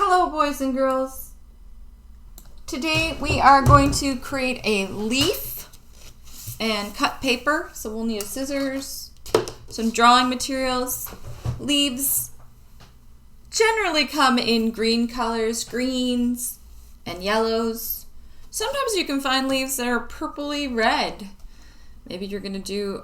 Hello, boys and girls. Today we are going to create a leaf and cut paper. So we'll need scissors, some drawing materials. Leaves generally come in green colors, greens and yellows. Sometimes you can find leaves that are purpley red. Maybe you're going to do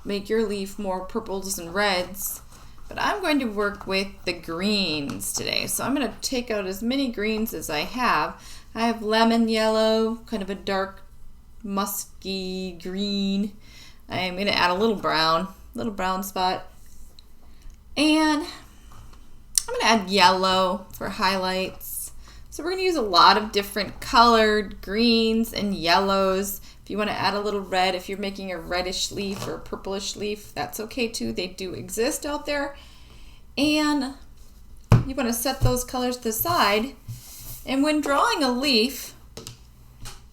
make your leaf more purples and reds. But I'm going to work with the greens today. So I'm going to take out as many greens as I have. I have lemon yellow, kind of a dark musky green. I'm going to add a little brown spot. And I'm going to add yellow for highlights. So we're going to use a lot of different colored greens and yellows. If you want to add a little red, if you're making a reddish leaf or a purplish leaf, that's okay too. They do exist out there. And you want to set those colors to the side. And when drawing a leaf,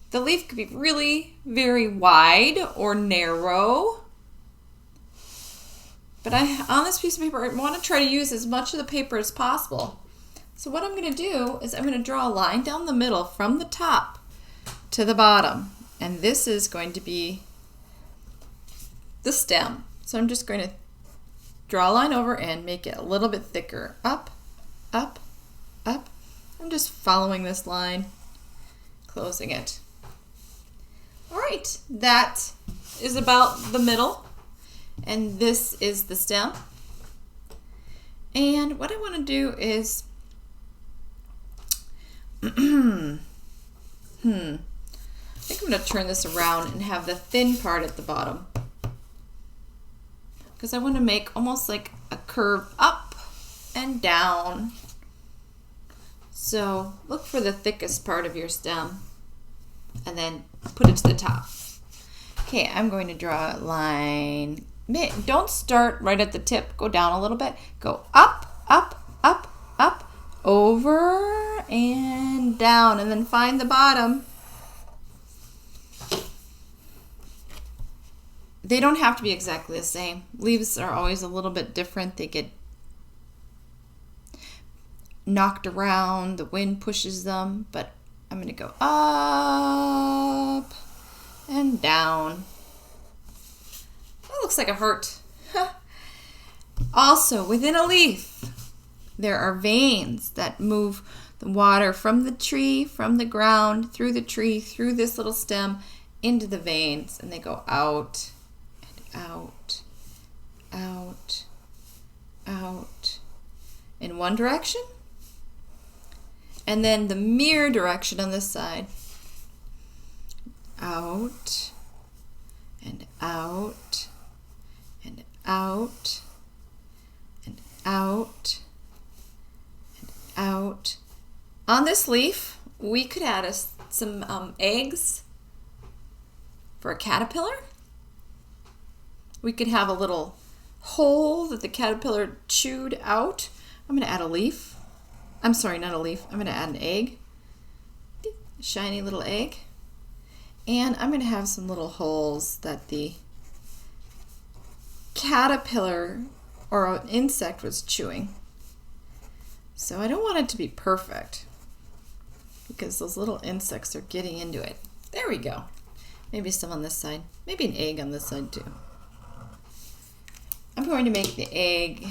the leaf could be really very wide or narrow. But on this piece of paper, I want to try to use as much of the paper as possible. So what I'm going to do is I'm going to draw a line down the middle from the top to the bottom. And this is going to be the stem. So I'm just going to draw a line over and make it a little bit thicker. Up, up, up. I'm just following this line, closing it. All right, that is about the middle. And this is the stem. And what I want to do is, I think I'm going to turn this around and have the thin part at the bottom. Because I want to make almost like a curve up and down. So look for the thickest part of your stem and then put it to the top. Okay, I'm going to draw a line. Don't start right at the tip. Go down a little bit. Go up, up, up, up, over and down, and then find the bottom. They don't have to be exactly the same. Leaves are always a little bit different. They get knocked around. The wind pushes them. But I'm going to go up and down. That looks like a heart. Also, within a leaf, there are veins that move the water from the tree, from the ground, through the tree, through this little stem, into the veins. And they go out, out, out, out in one direction, and then the mirror direction on this side, out and out and out and out and out. On this leaf, we could add some eggs for a caterpillar. We could have a little hole that the caterpillar chewed out. I'm going to add a leaf. I'm sorry, not a leaf. I'm going to add an egg. A shiny little egg. And I'm going to have some little holes that the caterpillar or an insect was chewing. So I don't want it to be perfect because those little insects are getting into it. There we go. Maybe some on this side. Maybe an egg on this side too. I'm going to make the egg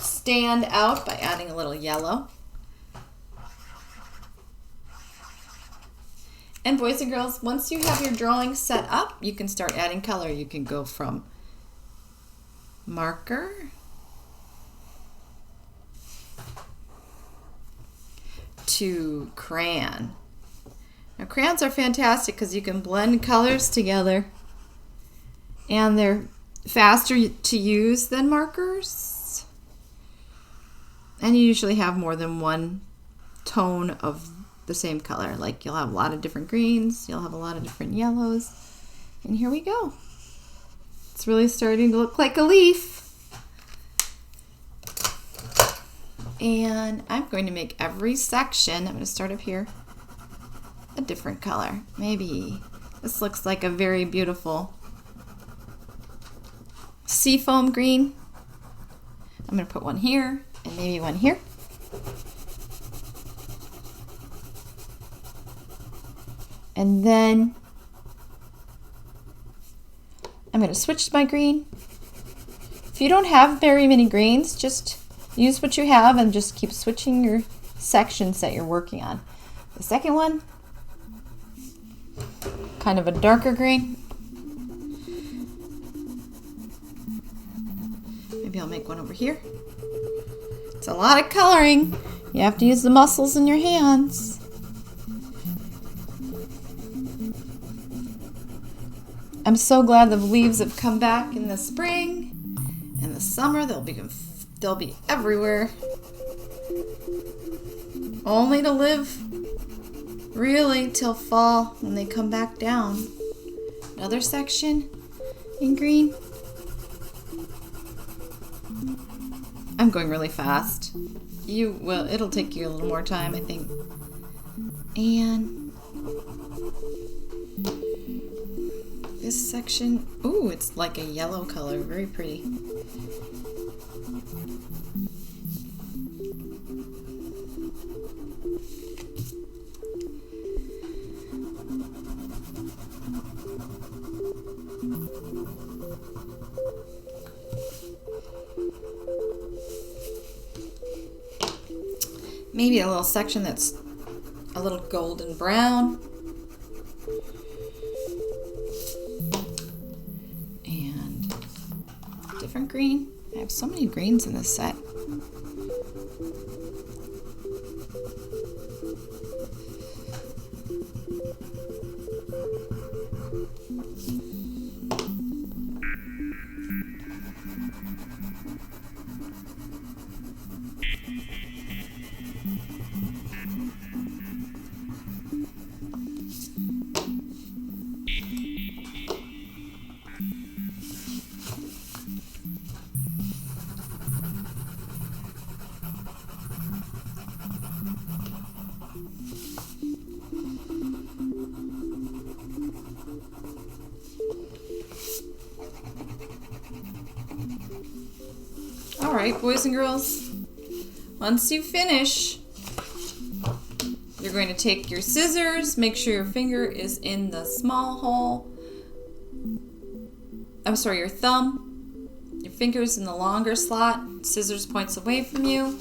stand out by adding a little yellow. And boys and girls, once you have your drawing set up, you can start adding color. You can go from marker to crayon. Now crayons are fantastic because you can blend colors together and they're faster to use than markers, and you usually have more than one tone of the same color. Like you'll have a lot of different greens, you'll have a lot of different yellows, and here we go. It's really starting to look like a leaf. And I'm going to make every section, I'm going to start up here, a different color. Maybe this looks like a very beautiful seafoam green. I'm going to put one here and maybe one here. And then I'm going to switch to my green. If you don't have very many greens, just use what you have and just keep switching your sections that you're working on. The second one, kind of a darker green. Maybe I'll make one over here. It's a lot of coloring. You have to use the muscles in your hands. I'm so glad the leaves have come back in the spring. In the summer, they'll be everywhere. Only to live really till fall when they come back down. Another section in green. I'm going really fast. It'll take you a little more time, I think. And this section, ooh, it's like a yellow color, very pretty. Maybe a little section that's a little golden brown. And different green. I have so many greens in this set. All right, boys and girls, once you finish, you're going to take your scissors, make sure your finger is in the small hole. Your thumb. Your finger's in the longer slot. Scissors points away from you.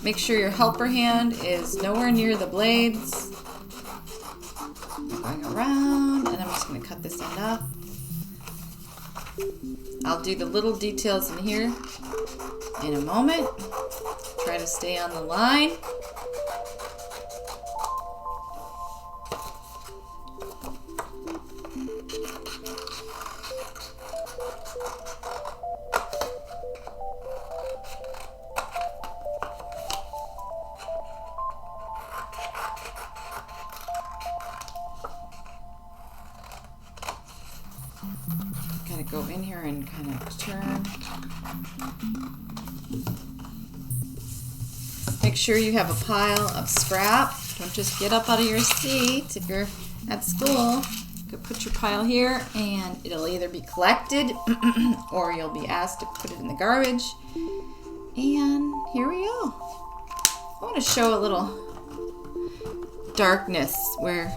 Make sure your helper hand is nowhere near the blades. Going around, and I'm just going to cut this end up. I'll do the little details in here in a moment. Try to stay on the line. Gotta go in here and kind of turn. Make sure you have a pile of scrap. Don't just get up out of your seat. If you're at school, you could put your pile here and it'll either be collected or you'll be asked to put it in the garbage. And here we go. I want to show a little darkness where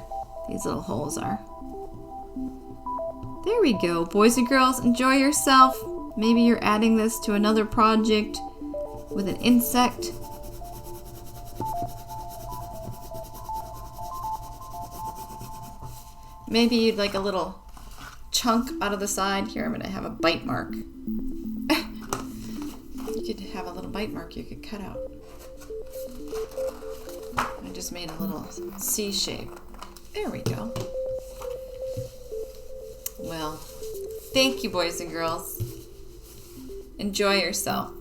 these little holes are. There we go. Boys and girls, enjoy yourself. Maybe you're adding this to another project with an insect. Maybe you'd like a little chunk out of the side. Here, I'm going to have a bite mark. You could have a little bite mark you could cut out. I just made a little C shape. There we go. Well, thank you, boys and girls. Enjoy yourself.